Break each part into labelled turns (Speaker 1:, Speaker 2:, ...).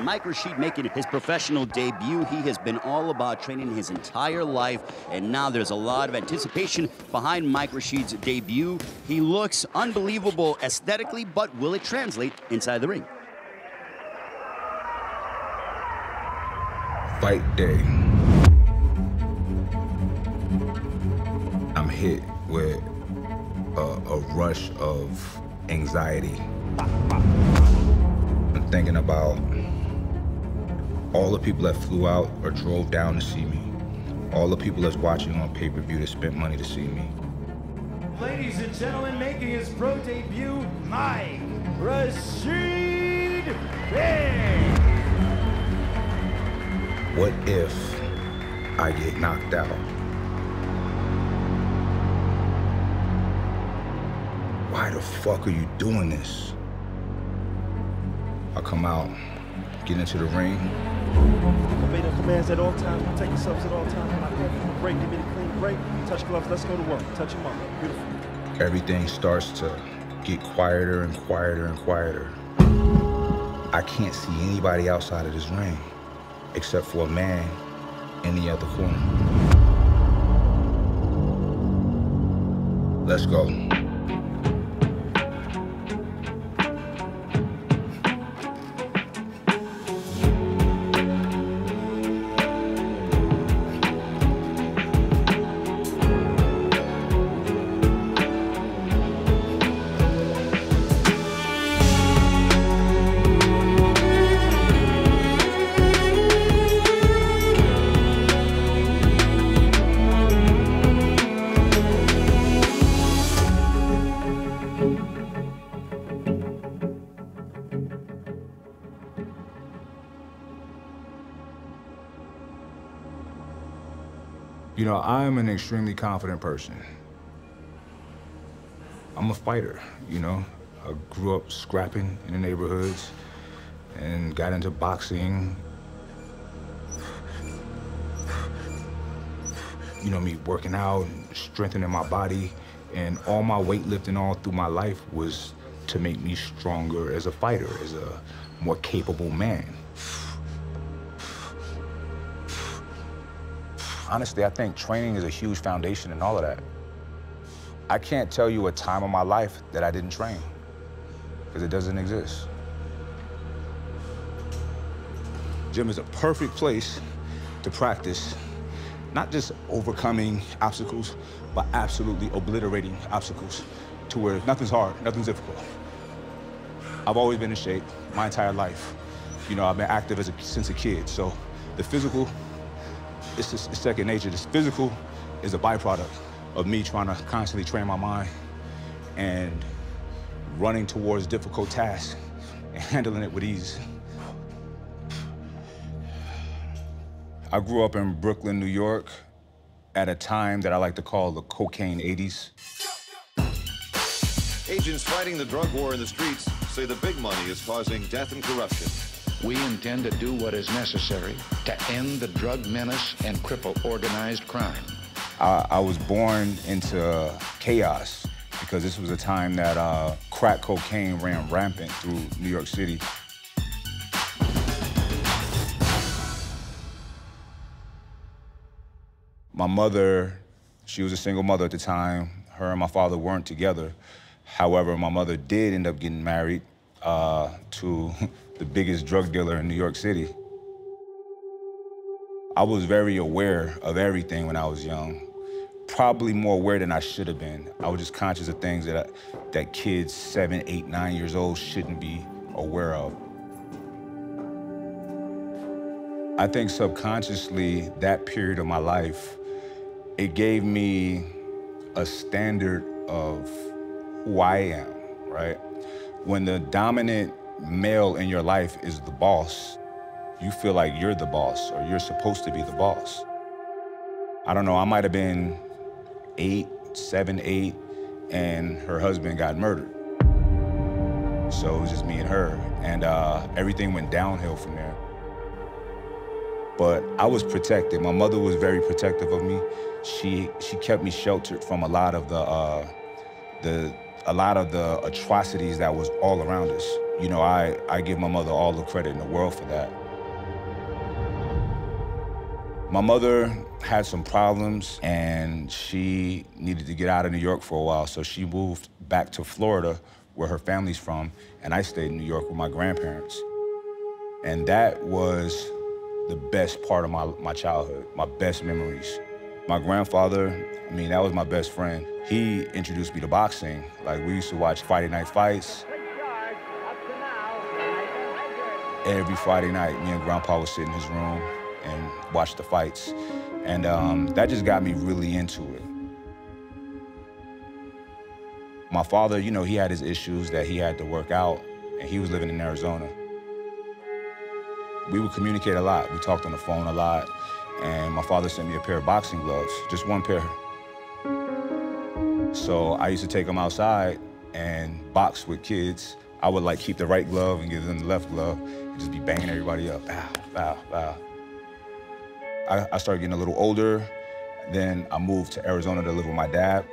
Speaker 1: Mike Rashid making his professional debut. He has been all about training his entire life, and now there's a lot of anticipation behind Mike Rashid's debut. He looks unbelievable aesthetically, but will it translate inside the ring?
Speaker 2: Fight day. I'm hit with a rush of anxiety. I'm thinking about all the people that flew out or drove down to see me, all the people that's watching on pay-per-view that spent money to see me.
Speaker 3: Ladies and gentlemen, making his pro debut, Mike Rashid Story.
Speaker 2: What if I get knocked out? Why the fuck are you doing this? I come out, get into the ring.
Speaker 3: Obey the commands at all times, protect yourselves at all times. When I call for the break, give me the clean break. Touch gloves, let's go to work. Touch them up. Beautiful.
Speaker 2: Everything starts to get quieter and quieter and quieter. I can't see anybody outside of this ring except for a man in the other corner. Let's go. You know, I'm an extremely confident person. I'm a fighter, you know. I grew up scrapping in the neighborhoods and got into boxing. You know, me working out and strengthening my body, and all my weightlifting all through my life was to make me stronger as a fighter, as a more capable man. Honestly, I think training is a huge foundation in all of that. I can't tell you a time of my life that I didn't train, because it doesn't exist. Gym is a perfect place to practice, not just overcoming obstacles, but absolutely obliterating obstacles to where nothing's hard, nothing's difficult. I've always been in shape my entire life. You know, I've been active since a kid, so the physical, it's second nature. This physical is a byproduct of me trying to constantly train my mind and running towards difficult tasks and handling it with ease. I grew up in Brooklyn, New York, at a time that I like to call the cocaine 80s.
Speaker 4: Agents fighting the drug war in the streets say the big money is causing death and corruption.
Speaker 5: We intend to do what is necessary to end the drug menace and cripple organized crime.
Speaker 2: I was born into chaos because this was a time that crack cocaine ran rampant through New York City. My mother, she was a single mother at the time. Her and my father weren't together. However, my mother did end up getting married to the biggest drug dealer in New York City. I was very aware of everything when I was young, probably more aware than I should have been. I was just conscious of things that kids 7, 8, 9 years old shouldn't be aware of. I think subconsciously, that period of my life, it gave me a standard of who I am, right? When the dominant male in your life is the boss, you feel like you're the boss or you're supposed to be the boss. I don't know, I might have been 7, 8, and her husband got murdered. So it was just me and her, and everything went downhill from there. But I was protected. My mother was very protective of me. She kept me sheltered from a lot of the atrocities that was all around us. You know, I give my mother all the credit in the world for that. My mother had some problems and she needed to get out of New York for a while, so she moved back to Florida, where her family's from, and I stayed in New York with my grandparents. And that was the best part of my childhood, my best memories. My grandfather, I mean, that was my best friend. He introduced me to boxing. Like, we used to watch Friday night fights. Every Friday night, me and Grandpa would sit in his room and watch the fights. And that just got me really into it. My father, you know, he had his issues that he had to work out, and he was living in Arizona. We would communicate a lot. We talked on the phone a lot, and my father sent me a pair of boxing gloves, just one pair. So I used to take them outside and box with kids. I would like keep the right glove and give them the left glove and just be banging everybody up, bow, bow, bow. I started getting a little older. Then I moved to Arizona to live with my dad.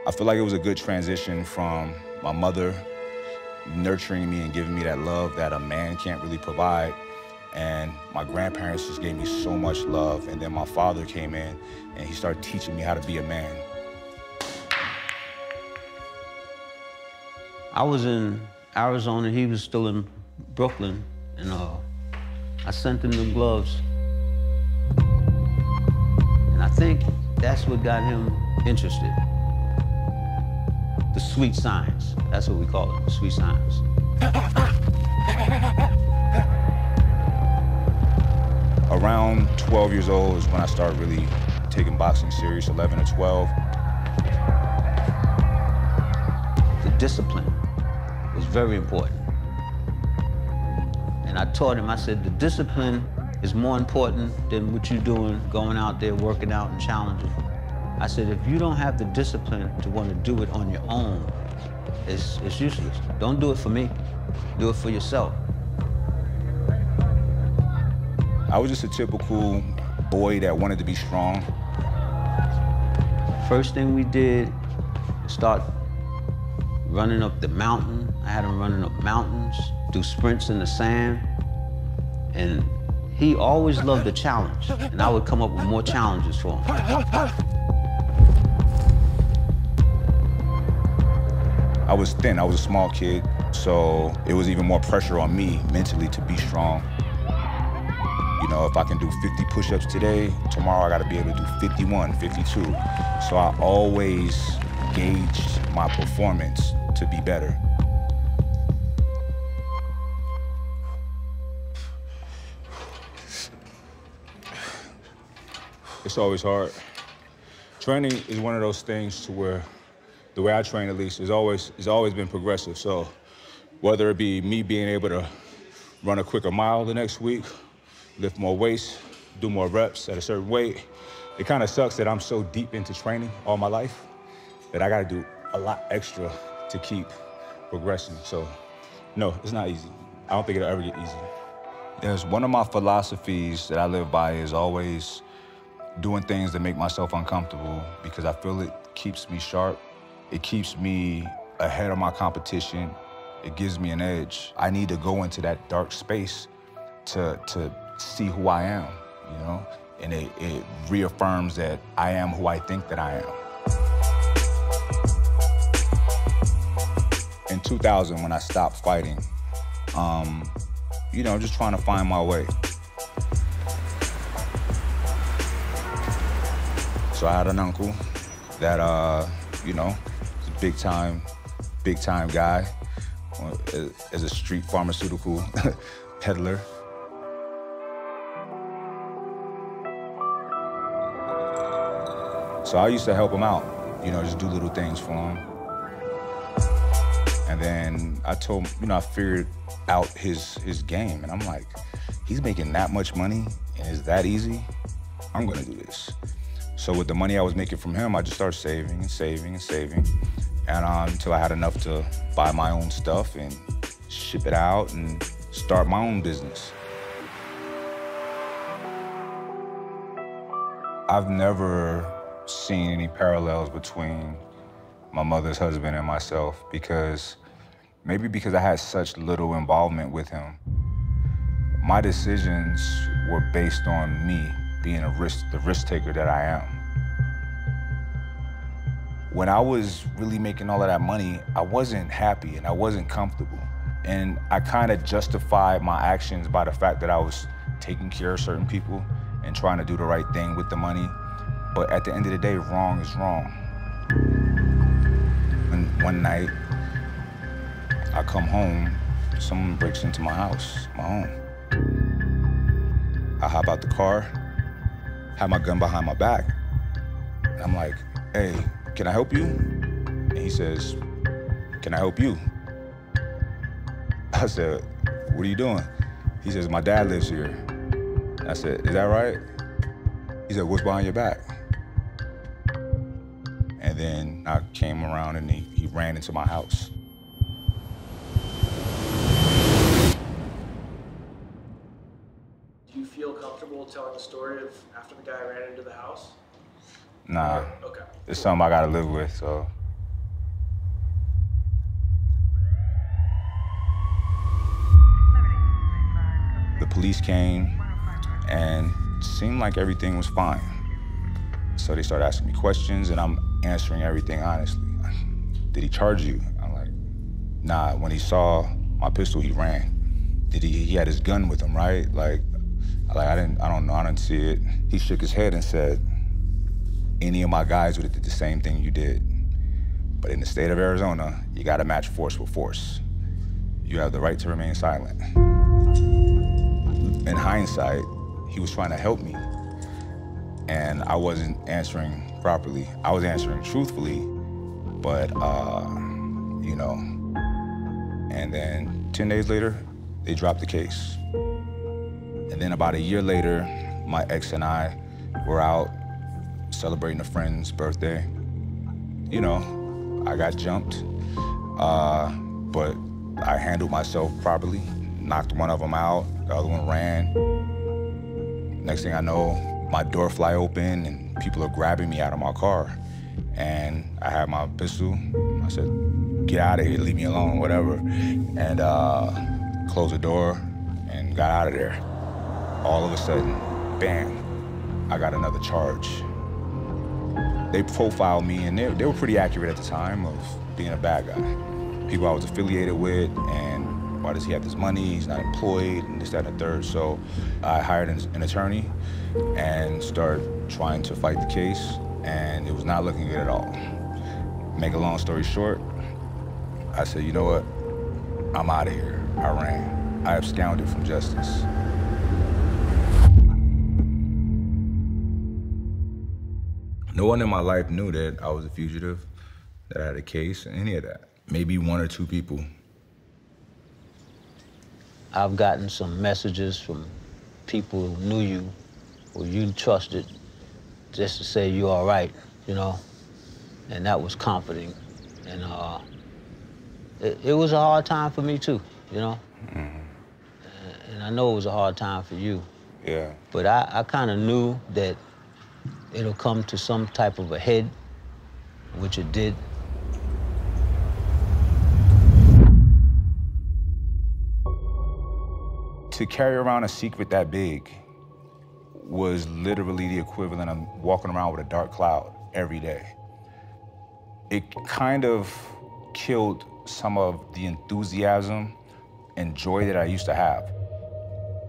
Speaker 2: I feel like it was a good transition from my mother nurturing me and giving me that love that a man can't really provide. And my grandparents just gave me so much love. And then my father came in and he started teaching me how to be a man.
Speaker 6: I was in Arizona, he was still in Brooklyn, and I sent him the gloves. And I think that's what got him interested. The sweet signs, that's what we call it, the sweet signs.
Speaker 2: Around 12 years old is when I started really taking boxing serious, 11 or 12.
Speaker 6: The discipline was very important. And I taught him, I said, the discipline is more important than what you're doing, going out there, working out and challenging. I said, if you don't have the discipline to want to do it on your own, it's useless. Don't do it for me, do it for yourself.
Speaker 2: I was just a typical boy that wanted to be strong.
Speaker 6: First thing we did, start running up the mountain. I had him running up mountains, do sprints in the sand. And he always loved a challenge. And I would come up with more challenges for him.
Speaker 2: I was thin, I was a small kid, so it was even more pressure on me mentally to be strong. You know, if I can do 50 push-ups today, tomorrow I gotta be able to do 51, 52. So I always gauged my performance to be better. It's always hard. Training is one of those things to where, the way I train at least, it's always been progressive. So whether it be me being able to run a quicker mile the next week, lift more weights, do more reps at a certain weight, it kind of sucks that I'm so deep into training all my life that I gotta do a lot extra to keep progressing. So no, it's not easy. I don't think it'll ever get easy. There's one of my philosophies that I live by is always doing things that make myself uncomfortable, because I feel it keeps me sharp. It keeps me ahead of my competition. It gives me an edge. I need to go into that dark space to see who I am, you know? And it reaffirms that I am who I think that I am. In 2000, when I stopped fighting, you know, just trying to find my way. So I had an uncle that, you know, was a big time guy as a street pharmaceutical peddler. So I used to help him out, you know, just do little things for him. And then I told him, you know, I figured out his game, and I'm like, he's making that much money and it's that easy? I'm gonna do this. So with the money I was making from him, I just started saving and saving and saving, and until I had enough to buy my own stuff and ship it out and start my own business. I've never seen any parallels between my mother's husband and myself, because Maybe because I had such little involvement with him, my decisions were based on me being the risk taker that I am. When I was really making all of that money, I wasn't happy and I wasn't comfortable. And I kind of justified my actions by the fact that I was taking care of certain people and trying to do the right thing with the money. But at the end of the day, wrong is wrong. And one night, I come home, someone breaks into my house, my home. I hop out the car, have my gun behind my back. And I'm like, hey, can I help you? And he says, can I help you? I said, what are you doing? He says, my dad lives here. I said, is that right? He said, what's behind your back? And then I came around and he ran into my house.
Speaker 7: Do you feel comfortable telling the story of after the guy ran into the house?
Speaker 2: Nah,
Speaker 7: Okay.
Speaker 2: It's something I gotta live with, so. The police came and it seemed like everything was fine. So they started asking me questions and I'm answering everything honestly. Did he charge you? I'm like, nah, when he saw my pistol, he ran. He had his gun with him, right? I don't know, I didn't see it. He shook his head and said, any of my guys would have did the same thing you did. But in the state of Arizona, you gotta match force with force. You have the right to remain silent. In hindsight, he was trying to help me, and I wasn't answering properly. I was answering truthfully, but, you know. And then 10 days later, they dropped the case. And then about a year later, my ex and I were out celebrating a friend's birthday. You know, I got jumped, but I handled myself properly. Knocked one of them out, the other one ran. Next thing I know, my door fly open and people are grabbing me out of my car. And I had my pistol. I said, get out of here, leave me alone, whatever. And closed the door and got out of there. All of a sudden, bam, I got another charge. They profiled me and they were pretty accurate at the time of being a bad guy. People I was affiliated with, and why does he have this money? He's not employed, and this, that, and the third. So I hired an attorney and started trying to fight the case, and it was not looking good at all. Make a long story short, I said, you know what? I'm out of here. I ran. I absconded from justice. No one in my life knew that I was a fugitive, that I had a case, any of that. Maybe one or two people.
Speaker 6: I've gotten some messages from people who knew you, who you trusted, just to say you're all right, you know? And that was comforting. And it was a hard time for me too, you know? Mm-hmm. And I know it was a hard time for you.
Speaker 2: Yeah.
Speaker 6: But I kind of knew that it'll come to some type of a head, which it did.
Speaker 2: To carry around a secret that big was literally the equivalent of walking around with a dark cloud every day. It kind of killed some of the enthusiasm and joy that I used to have.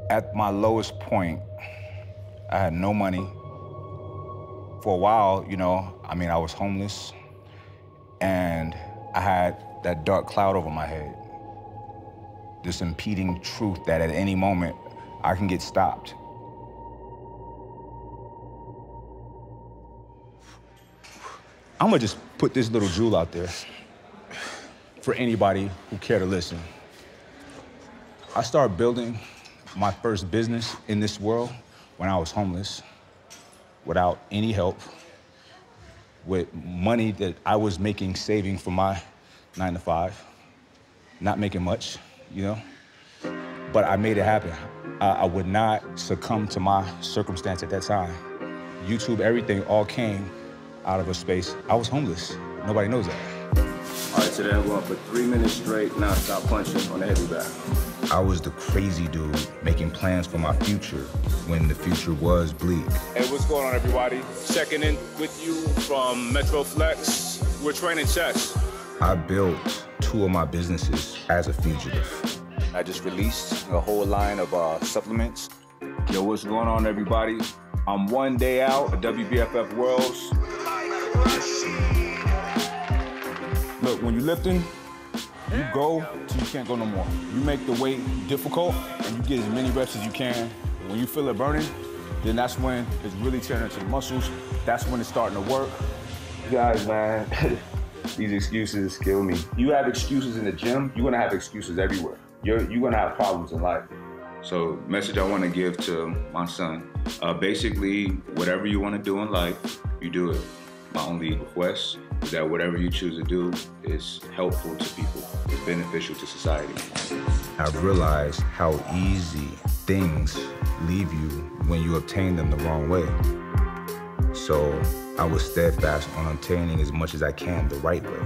Speaker 2: At my lowest point, I had no money. For a while, you know, I mean, I was homeless, and I had that dark cloud over my head. This impeding truth that at any moment I can get stopped. I'm gonna just put this little jewel out there for anybody who care to listen. I started building my first business in this world when I was homeless, without any help, with money that I was making, saving from my 9 to 5, not making much, you know? But I made it happen. I would not succumb to my circumstance at that time. YouTube, everything all came out of a space. I was homeless. Nobody knows that.
Speaker 8: All right, today I'm going for 3 minutes straight, non-stop punching on the heavy bag.
Speaker 2: I was the crazy dude making plans for my future when the future was bleak.
Speaker 9: Hey, what's going on, everybody? Checking in with you from Metro Flex. We're training chest.
Speaker 2: I built 2 of my businesses as a fugitive.
Speaker 8: I just released a whole line of supplements. Yo, what's going on, everybody? I'm 1 day out at WBFF Worlds.
Speaker 9: Look, when you're lifting, you go till you can't go no more. You make the weight difficult and you get as many reps as you can. When you feel it burning, then that's when it's really tearing into the muscles. That's when it's starting to work.
Speaker 8: Guys, man, these excuses kill me. You have excuses in the gym, you're gonna have excuses everywhere. You're gonna have problems in life. So, message I wanna give to my son, basically, whatever you wanna do in life, you do it. My only request is that whatever you choose to do is helpful to people, is beneficial to society.
Speaker 2: I've realized how easy things leave you when you obtain them the wrong way. So I was steadfast on obtaining as much as I can the right way.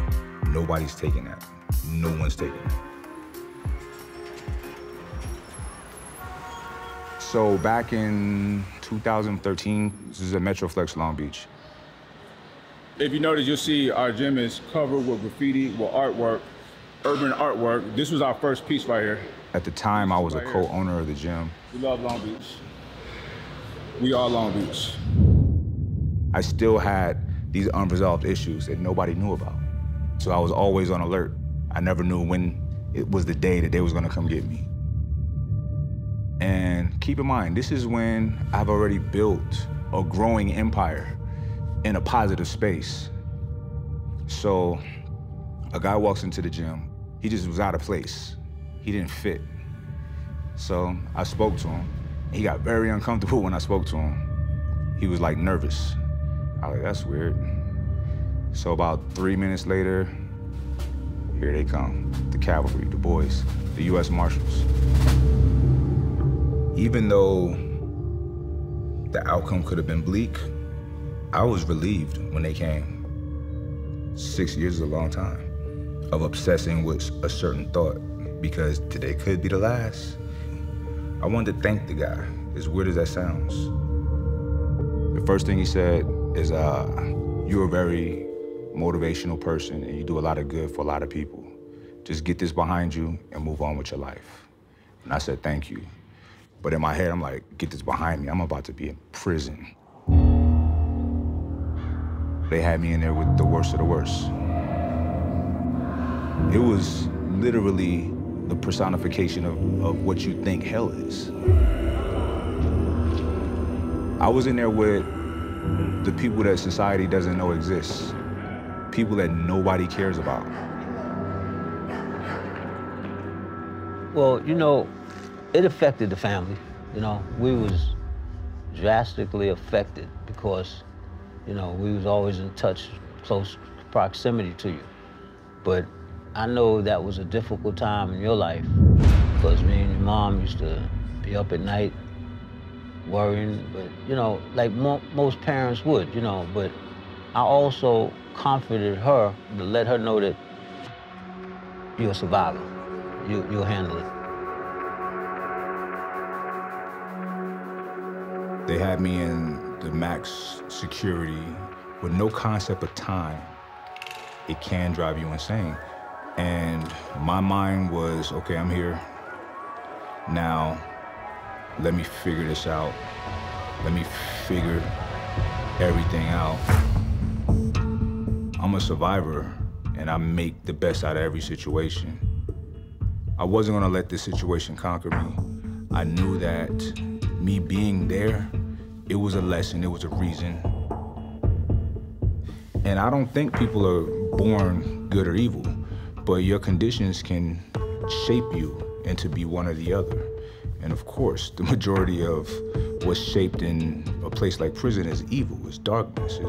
Speaker 2: Nobody's taking that. No one's taking it. So back in 2013, this is at Metro Flex Long Beach.
Speaker 9: If you notice, you'll see our gym is covered with graffiti, with artwork, urban artwork. This was our first piece right here.
Speaker 2: At the time, I was a co-owner of the gym.
Speaker 9: We love Long Beach. We are Long Beach.
Speaker 2: I still had these unresolved issues that nobody knew about. So I was always on alert. I never knew when it was the day that they was gonna come get me. And keep in mind, this is when I've already built a growing empire in a positive space. So a guy walks into the gym, he just was out of place. He didn't fit. So I spoke to him. He got very uncomfortable when I spoke to him. He was like nervous. I was like, that's weird. So about 3 minutes later, here they come, the cavalry, the boys, the US Marshals. Even though the outcome could have been bleak, I was relieved when they came. 6 years is a long time of obsessing with a certain thought, because today could be the last. I wanted to thank the guy, as weird as that sounds. The first thing he said is, you're a very motivational person and you do a lot of good for a lot of people. Just get this behind you and move on with your life. And I said, thank you. But in my head, I'm like, get this behind me. I'm about to be in prison. They had me in there with the worst of the worst. It was literally the personification of what you think hell is. I was in there with the people that society doesn't know exist, people that nobody cares about.
Speaker 6: Well, you know, it affected the family. You know, we was drastically affected because, you know, we was always in touch, close proximity to you. But I know that was a difficult time in your life because me and your mom used to be up at night worrying, but, you know, like most parents would, you know, but I also comforted her to let her know that you're a survivor. You'll handle it.
Speaker 2: They had me in the max security with no concept of time. It can drive you insane. And my mind was, okay, I'm here. Now, let me figure this out. Let me figure everything out. I'm a survivor, and I make the best out of every situation. I wasn't gonna let this situation conquer me. I knew that me being there, it was a lesson, it was a reason. And I don't think people are born good or evil, but your conditions can shape you into be one or the other. And of course, the majority of what's shaped in a place like prison is evil, is darkness,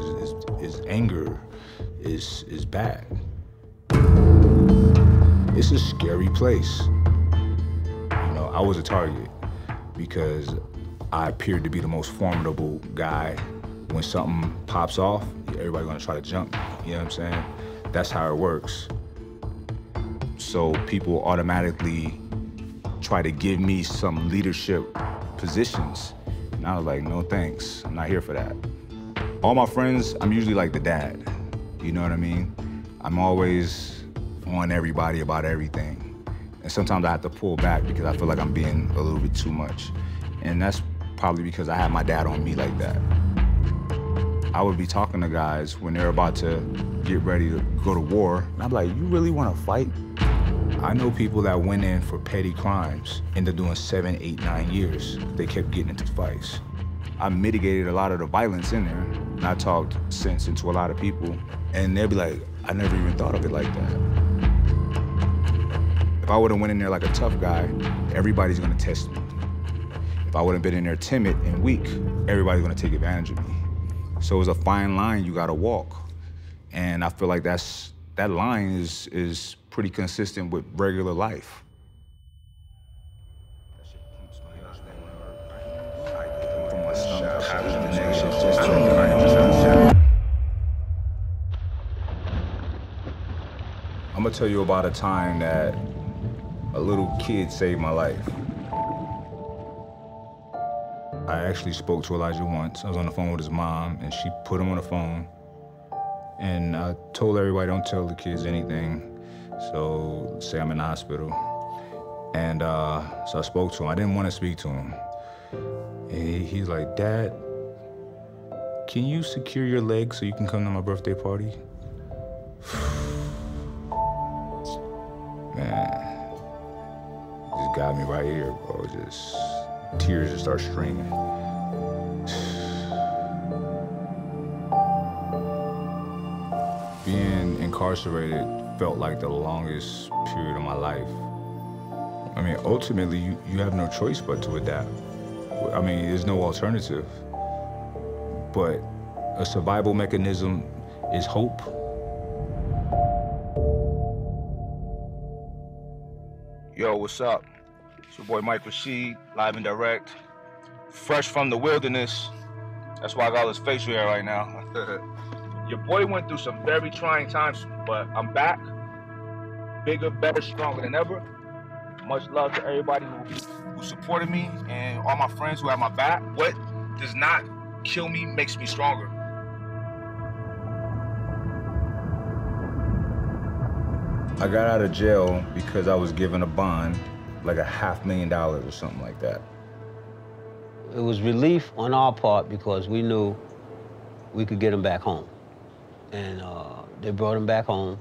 Speaker 2: is anger, is bad. It's a scary place. You know, I was a target because I appeared to be the most formidable guy. When something pops off, everybody's gonna try to jump me, you know what I'm saying? That's how it works. So people automatically try to give me some leadership positions. And I was like, no thanks, I'm not here for that. All my friends, I'm usually like the dad, you know what I mean? I'm always on everybody about everything. And sometimes I have to pull back because I feel like I'm being a little bit too much. And that's probably because I had my dad on me like that. I would be talking to guys when they're about to get ready to go to war, and I'm like, you really want to fight? I know people that went in for petty crimes, ended up doing 7, 8, 9 years. They kept getting into fights. I mitigated a lot of the violence in there, and I talked sense into a lot of people, and they'd be like, I never even thought of it like that. If I would have went in there like a tough guy, everybody's gonna test me. If I would have been in there timid and weak, everybody's gonna take advantage of me. So it's a fine line you gotta walk. And I feel like that line is pretty consistent with regular life. I'm gonna tell you about a time that a little kid saved my life. I actually spoke to Elijah once. I was on the phone with his mom, and she put him on the phone. And I told everybody, don't tell the kids anything. So say I'm in the hospital. And so I spoke to him. I didn't want to speak to him. And he's like, Dad, can you secure your leg so you can come to my birthday party? Man, just got me right here, bro. Just tears just start streaming. Being incarcerated felt like the longest period of my life. I mean, ultimately, you have no choice but to adapt. I mean, there's no alternative. But a survival mechanism is hope.
Speaker 9: Yo, what's up? It's your boy Mike Rashid, live and direct. Fresh from the wilderness. That's why I got all this facial hair right now. Your boy went through some very trying times, but I'm back. Bigger, better, stronger than ever. Much love to everybody who supported me and all my friends who have my back. What does not kill me makes me stronger.
Speaker 2: I got out of jail because I was given a bond, like $500,000 or something like that.
Speaker 6: It was relief on our part because we knew we could get him back home. And they brought him back home.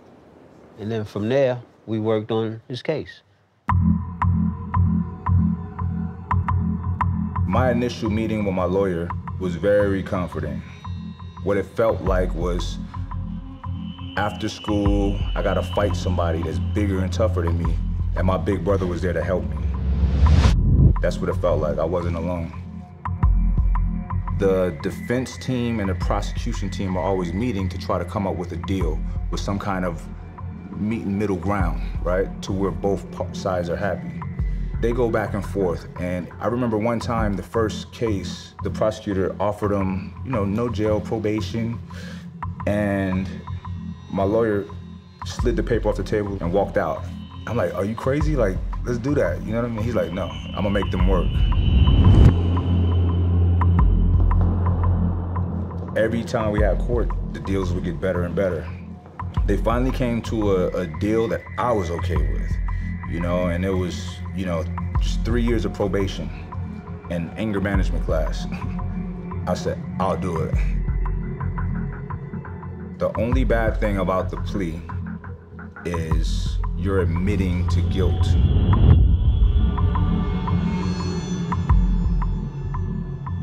Speaker 6: And then from there, we worked on his case.
Speaker 2: My initial meeting with my lawyer was very comforting. What it felt like was, after school, I gotta fight somebody that's bigger and tougher than me, and my big brother was there to help me. That's what it felt like. I wasn't alone. The defense team and the prosecution team are always meeting to try to come up with a deal, with some kind of meeting middle ground, right? To where both sides are happy. They go back and forth, and I remember one time, the first case, the prosecutor offered him, no jail, probation, and my lawyer slid the paper off the table and walked out. I'm like, are you crazy? Like, let's do that, you know what I mean? He's like, no, I'm gonna make them work. Every time we had court, the deals would get better and better. They finally came to a deal that I was okay with, and it was, just 3 years of probation and anger management class. I said, I'll do it. The only bad thing about the plea is you're admitting to guilt.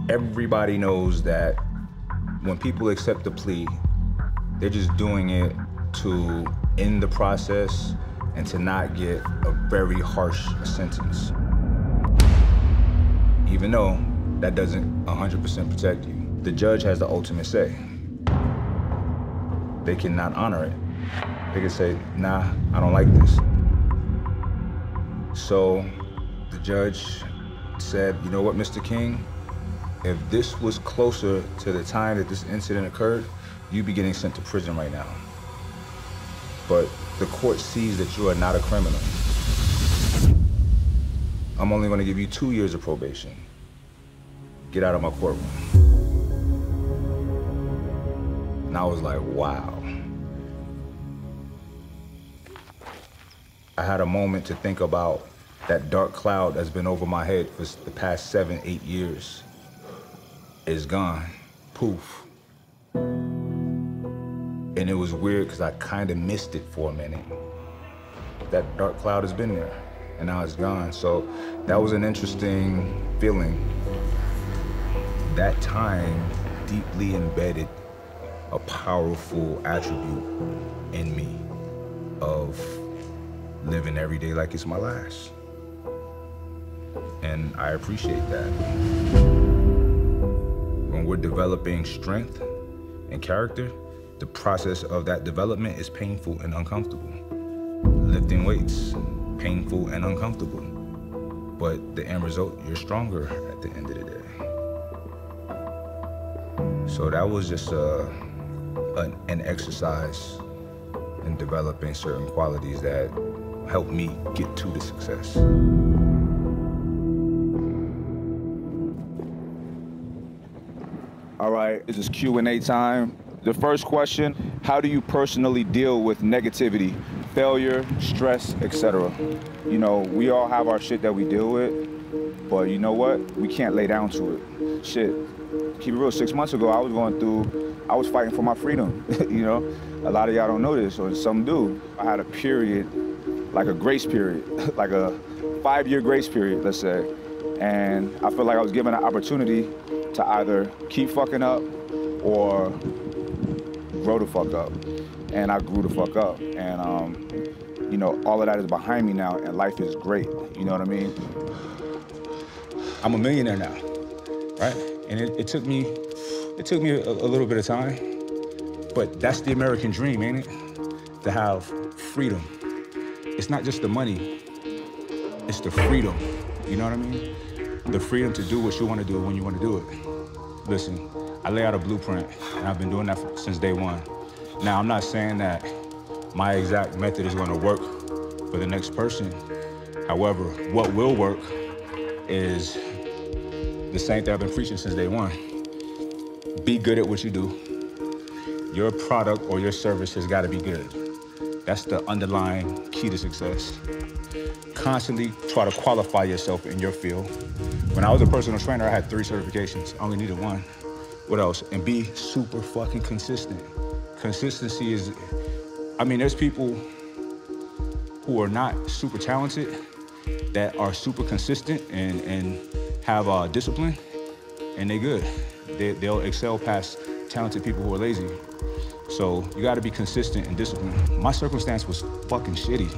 Speaker 2: Everybody knows that when people accept the plea, they're just doing it to end the process and to not get a very harsh sentence. Even though that doesn't 100% protect you. The judge has the ultimate say. They cannot honor it. They can say, nah, I don't like this. So the judge said, you know what, Mr. King? If this was closer to the time that this incident occurred, you'd be getting sent to prison right now. But the court sees that you are not a criminal, I'm only gonna give you 2 years of probation. Get out of my courtroom. And I was like, wow. I had a moment to think about that dark cloud that's been over my head for the past 7, 8 years. It's gone, poof. And it was weird because I kind of missed it for a minute. That dark cloud has been there and now it's gone. So that was an interesting feeling. That time deeply embedded a powerful attribute in me of living every day like it's my last. And I appreciate that. When we're developing strength and character, the process of that development is painful and uncomfortable. Lifting weights, painful and uncomfortable. But the end result, you're stronger at the end of the day. So that was just an exercise in developing certain qualities that helped me get to the success.
Speaker 9: All right, this is Q&A time. The first question, how do you personally deal with negativity, failure, stress, etc.? You know, we all have our shit that we deal with, but you know what? We can't lay down to it. Shit, keep it real, 6 months ago, I was fighting for my freedom, you know? A lot of y'all don't know this, or some do. I had a period, like a grace period, like a 5-year grace period, let's say. And I feel like I was given an opportunity to either keep fucking up or grow the fuck up. And I grew the fuck up. And, you know, all of that is behind me now, and life is great. You know what I mean?
Speaker 2: I'm a millionaire now, right? And it took me a little bit of time, but that's the American dream, ain't it? To have freedom. It's not just the money, it's the freedom. You know what I mean? The freedom to do what you want to do when you want to do it. Listen, I lay out a blueprint, and I've been doing that since day one. Now, I'm not saying that my exact method is going to work for the next person. However, what will work is the same thing I've been preaching since day one. Be good at what you do. Your product or your service has got to be good. That's the underlying key to success. Constantly try to qualify yourself in your field. When I was a personal trainer, I had 3 certifications. I only needed 1. What else? And be super fucking consistent. Consistency is, I mean, there's people who are not super talented that are super consistent and have discipline, and they good. They'll excel past talented people who are lazy. So you gotta be consistent and disciplined. My circumstance was fucking shitty.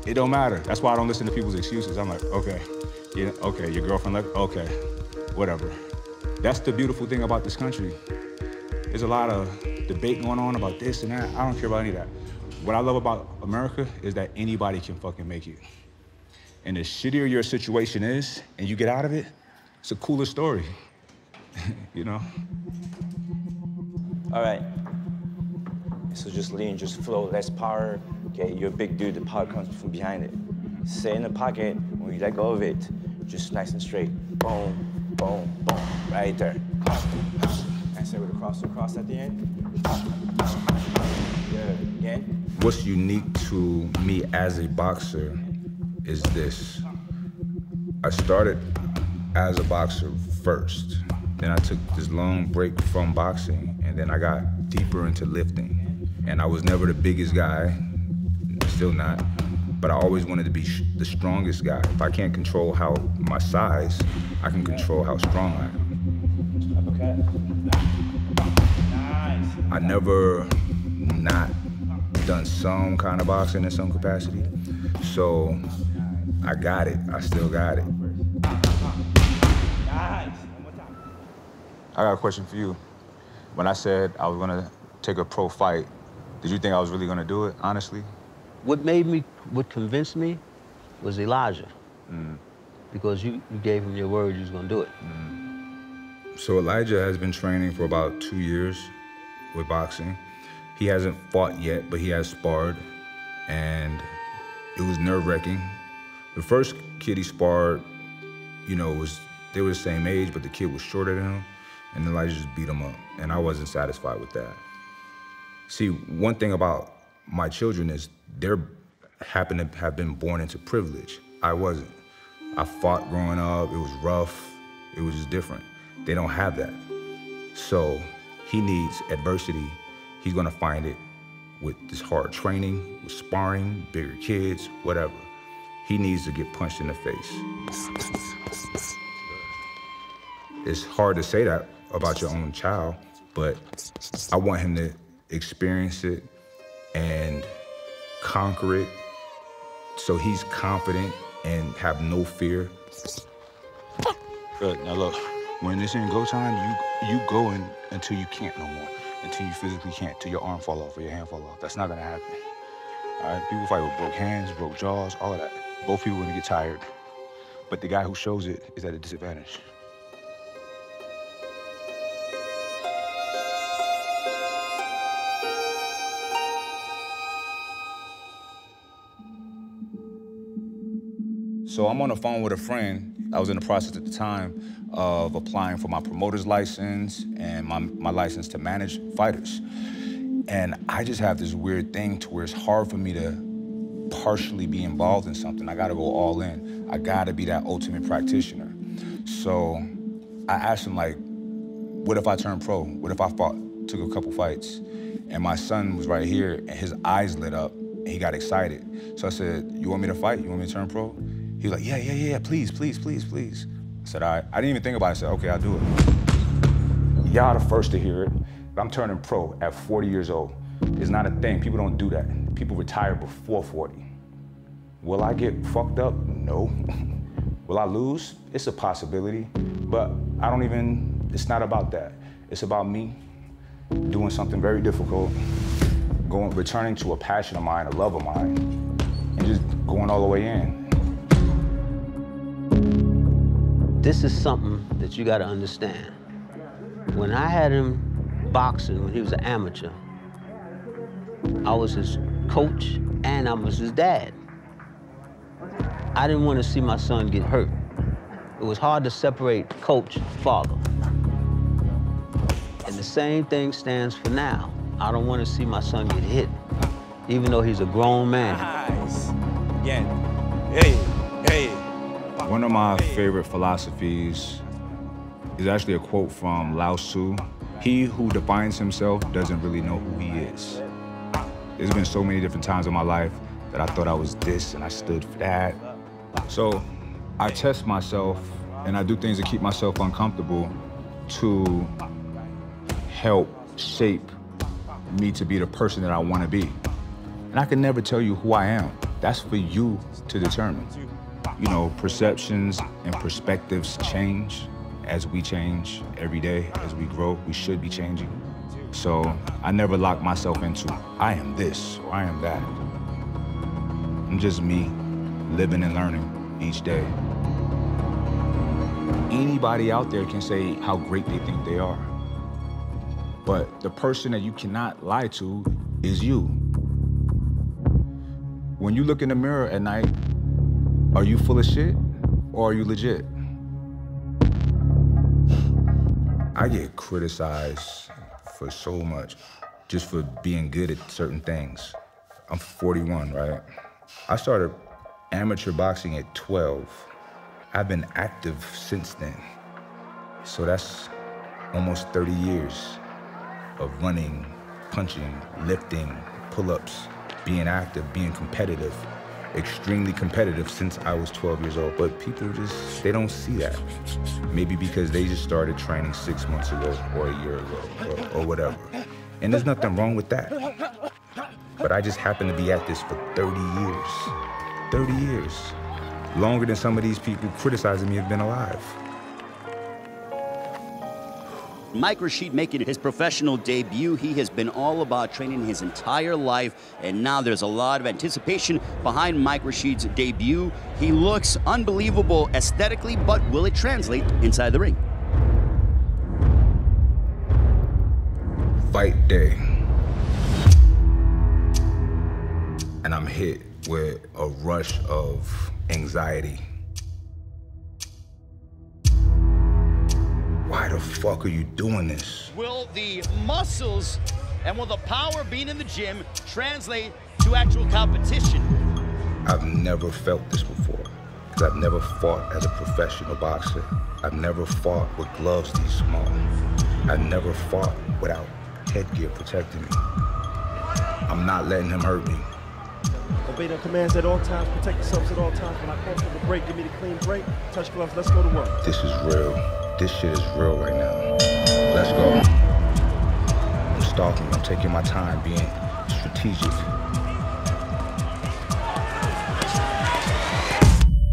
Speaker 2: It don't matter. That's why I don't listen to people's excuses. I'm like, okay, yeah, okay, your girlfriend left, okay, whatever. That's the beautiful thing about this country. There's a lot of debate going on about this and that. I don't care about any of that. What I love about America is that anybody can fucking make it. And the shittier your situation is and you get out of it, it's a cooler story, you know?
Speaker 10: All right. So just lean, just flow, less power. Okay, you're a big dude, the power comes from behind it. Stay in the pocket, when you let go of it, just nice and straight. Boom, boom, boom, right there. And say with a cross at the end. Good, again.
Speaker 2: What's unique to me as a boxer is this. I started as a boxer first. Then I took this long break from boxing, and then I got deeper into lifting. And I was never the biggest guy, still not, but I always wanted to be the strongest guy. If I can't control my size, I can control how strong I am.
Speaker 10: Okay. Nice.
Speaker 2: I never not done some kind of boxing in some capacity. So I got it, I still got it.
Speaker 10: Nice.
Speaker 2: I got a question for you. When I said I was gonna take a pro fight, did you think I was really gonna do it, honestly?
Speaker 6: What convinced me was Elijah. Because you gave him your word you was gonna do it.
Speaker 2: So Elijah has been training for about 2 years with boxing. He hasn't fought yet, but he has sparred. and it was nerve-wracking. The first kid he sparred, you know, they were the same age, but the kid was shorter than him, and Elijah just beat him up, and I wasn't satisfied with that. See, one thing about my children is they happen to have been born into privilege. I wasn't. I fought growing up, it was rough, it was just different. They don't have that. So he needs adversity. He's gonna find it with this hard training, with sparring, bigger kids, whatever. He needs to get punched in the face. It's hard to say that about your own child, but I want him to experience it and conquer it so he's confident and have no fear.
Speaker 9: Good, now look, when it's in go time, you go until you can't no more, until you physically can't, till your arm fall off or your hand fall off. That's not gonna happen. All right, people fight with broke hands, broke jaws, all of that. Both people are gonna get tired, but the guy who shows it is at a disadvantage. So I'm on the phone with a friend. I was in the process at the time of applying for my promoter's license and my license to manage fighters. And I just have this weird thing to where it's hard for me to partially be involved in something. I gotta go all in. I gotta be that ultimate practitioner. So I asked him, like, what if I turned pro? What if I took a couple fights? And my son was right here and his eyes lit up and he got excited. So I said, you want me to fight? You want me to turn pro? He was like, yeah, please. I said, all right. I didn't even think about it. I said, okay, I'll do it. Y'all the first to hear it. I'm turning pro at 40 years old. It's not a thing. People don't do that. People retire before 40. Will I get fucked up? No. Will I lose? It's a possibility, but it's not about that. It's about me doing something very difficult, returning to a passion of mine, a love of mine, and just going all the way in.
Speaker 6: This is something that you gotta understand. When I had him boxing when he was an amateur, I was his coach and I was his dad. I didn't want to see my son get hurt. It was hard to separate coach, father. And the same thing stands for now. I don't want to see my son get hit, even though he's a grown man.
Speaker 10: Nice. Again. Hey.
Speaker 2: One of my favorite philosophies is actually a quote from Lao Tzu. He who defines himself doesn't really know who he is. There's been so many different times in my life that I thought I was this and I stood for that. So I test myself and I do things to keep myself uncomfortable to help shape me to be the person that I want to be. And I can never tell you who I am. That's for you to determine. You know, perceptions and perspectives change as we change every day, as we grow. We should be changing. So I never lock myself into, I am this or I am that. I'm just me, living and learning each day. Anybody out there can say how great they think they are. But the person that you cannot lie to is you. When you look in the mirror at night, are you full of shit or are you legit? I get criticized for so much, just for being good at certain things. I'm 41, right? I started amateur boxing at 12. I've been active since then. So that's almost 30 years of running, punching, lifting, pull-ups, being active, being competitive, extremely competitive since I was 12 years old. But people they don't see that. Maybe because they just started training 6 months ago or a year ago or whatever. And there's nothing wrong with that. But I just happen to be at this for 30 years. 30 years. Longer than some of these people criticizing me have been alive.
Speaker 1: Mike Rashid making his professional debut. He has been all about training his entire life, and now there's a lot of anticipation behind Mike Rashid's debut. He looks unbelievable aesthetically, but will it translate inside the ring? Fight day.
Speaker 2: And and I'm hit with a rush of anxiety. Why the fuck are you doing this?
Speaker 1: Will the muscles and will the power being in the gym translate to actual competition?
Speaker 2: I've never felt this before, because I've never fought as a professional boxer. I've never fought with gloves these small. I've never fought without headgear protecting me. I'm not letting him hurt me.
Speaker 3: Obey the commands at all times, protect yourselves at all times. When I call for the break, give me the clean break. Touch gloves, let's go to work.
Speaker 2: This is real. This shit is real right now. Let's go. I'm stalking, I'm taking my time, being strategic.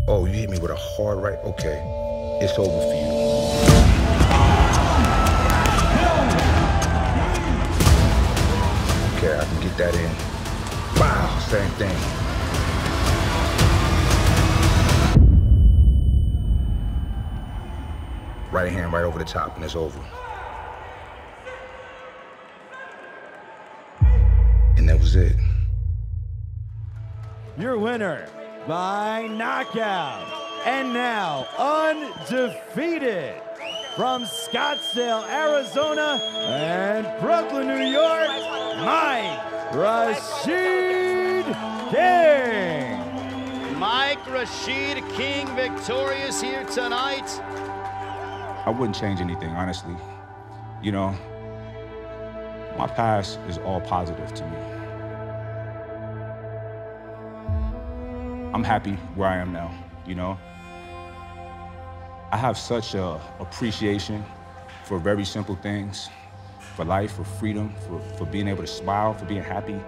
Speaker 2: Oh, you hit me with a hard right? Okay, it's over for you. Okay, I can get that in. Wow, same thing. Right hand right over the top and it's over. And that was it.
Speaker 11: Your winner by knockout, and now undefeated, from Scottsdale, Arizona and Brooklyn, New York, Mike Rashid King.
Speaker 1: Mike Rashid King victorious here tonight.
Speaker 9: I wouldn't change anything, honestly. You know, my past is all positive to me. I'm happy where I am now, you know? I have such a appreciation for very simple things, for life, for freedom, for being able to smile, for being happy.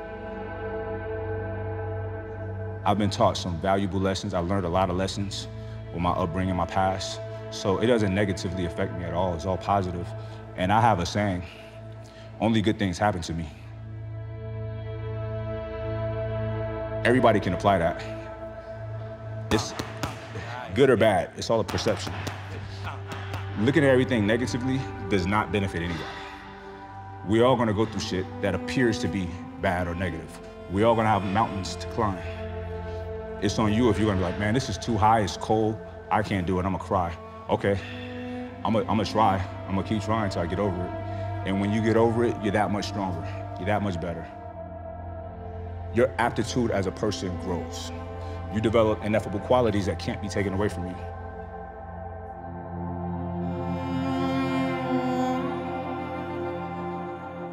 Speaker 9: I've been taught some valuable lessons. I've learned a lot of lessons with my upbringing, my past. So it doesn't negatively affect me at all. It's all positive. And I have a saying, only good things happen to me. Everybody can apply that. It's good or bad, it's all a perception. Looking at everything negatively does not benefit anybody. We're all gonna go through shit that appears to be bad or negative. We're all gonna have mountains to climb. It's on you if you're gonna be like, man, this is too high, it's cold, I can't do it, I'm gonna cry. Okay, I'm gonna try. I'm gonna keep trying until I get over it. And when you get over it, you're that much stronger. You're that much better. Your aptitude as a person grows. You develop ineffable qualities that can't be taken away from you.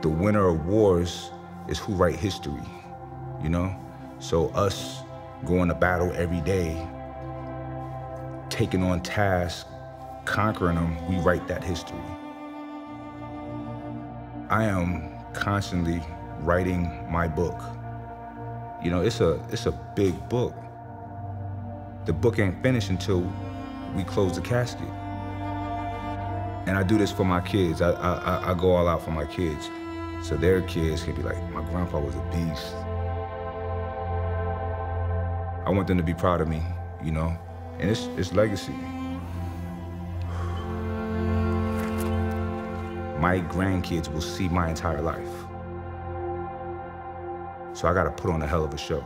Speaker 2: The winner of wars is who write history, you know? So us going to battle every day, taking on tasks, conquering them, we write that history. I am constantly writing my book. You know, it's a big book. The book ain't finished until we close the casket. And I do this for my kids. I go all out for my kids. So their kids can be like, my grandpa was a beast. I want them to be proud of me, you know? And it's legacy. My grandkids will see my entire life. So I gotta put on a hell of a show.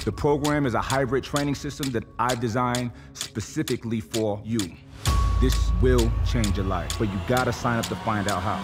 Speaker 9: The program is a hybrid training system that I designed specifically for you. This will change your life, but you gotta sign up to find out how.